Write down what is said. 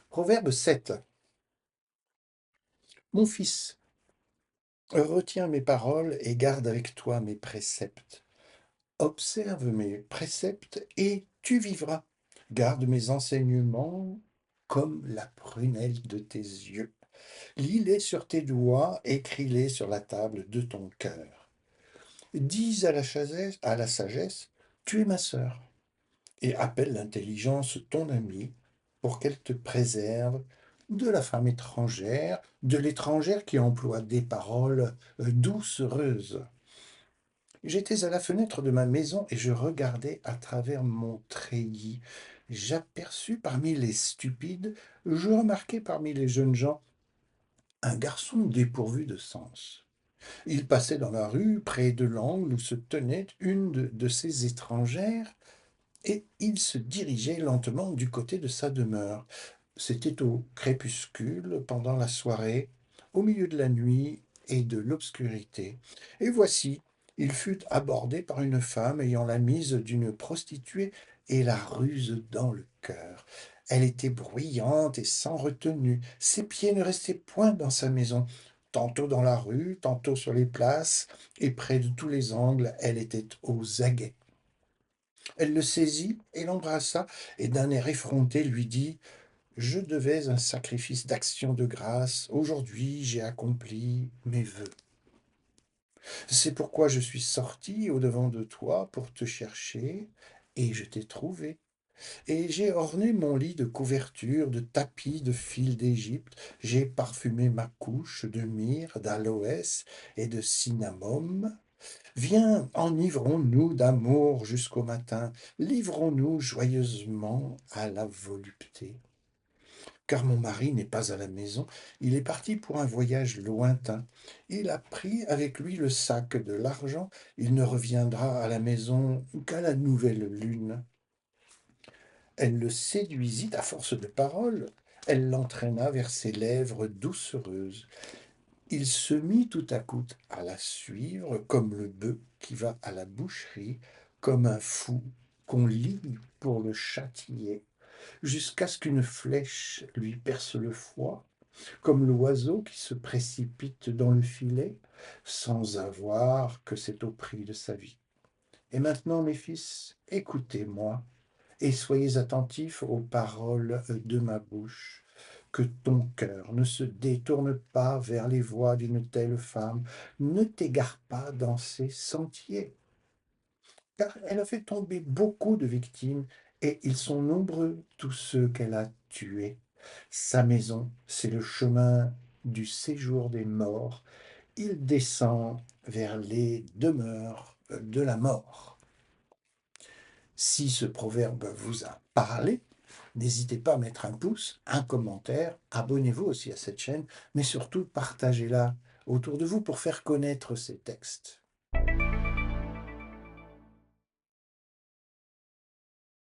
Proverbe 7. Mon fils, retiens mes paroles et garde avec toi mes préceptes. Observe mes préceptes et tu vivras. Garde mes enseignements comme la prunelle de tes yeux. Lis-les sur tes doigts, écris-les sur la table de ton cœur. Dis à la sagesse, tu es ma sœur, et appelle l'intelligence ton amie, pour qu'elle te préserve de la femme étrangère, de l'étrangère qui emploie des paroles doucereuses. J'étais à la fenêtre de ma maison et je regardais à travers mon treillis. J'aperçus parmi les stupides, je remarquai parmi les jeunes gens un garçon dépourvu de sens. Il passait dans la rue, près de l'angle où se tenait une de ces étrangères, et il se dirigeait lentement du côté de sa demeure. C'était au crépuscule, pendant la soirée, au milieu de la nuit et de l'obscurité. Et voici, il fut abordé par une femme ayant la mise d'une prostituée et la ruse dans le cœur. Elle était bruyante et sans retenue. Ses pieds ne restaient point dans sa maison. Tantôt dans la rue, tantôt sur les places, et près de tous les angles, elle était aux aguets. Elle le saisit et l'embrassa, et d'un air effronté lui dit: je devais un sacrifice d'action de grâce. Aujourd'hui, j'ai accompli mes vœux. C'est pourquoi je suis sorti au-devant de toi pour te chercher, et je t'ai trouvé. Et j'ai orné mon lit de couvertures, de tapis, de fils d'Égypte. J'ai parfumé ma couche de myrrhe, d'aloès et de cinnamome. Viens, enivrons-nous d'amour jusqu'au matin. Livrons-nous joyeusement à la volupté. Car mon mari n'est pas à la maison, il est parti pour un voyage lointain. Il a pris avec lui le sac de l'argent, il ne reviendra à la maison qu'à la nouvelle lune. Elle le séduisit à force de paroles, elle l'entraîna vers ses lèvres doucereuses. Il se mit tout à coup à la suivre, comme le bœuf qui va à la boucherie, comme un fou qu'on lie pour le châtier, jusqu'à ce qu'une flèche lui perce le foie, comme l'oiseau qui se précipite dans le filet, sans avoir que c'est au prix de sa vie. Et maintenant, mes fils, écoutez-moi, et soyez attentifs aux paroles de ma bouche. Que ton cœur ne se détourne pas vers les voies d'une telle femme, ne t'égare pas dans ses sentiers, car elle a fait tomber beaucoup de victimes, et ils sont nombreux tous ceux qu'elle a tués. Sa maison, c'est le chemin du séjour des morts. Il descend vers les demeures de la mort. Si ce proverbe vous a parlé, n'hésitez pas à mettre un pouce, un commentaire, abonnez-vous aussi à cette chaîne, mais surtout partagez-la autour de vous pour faire connaître ces textes.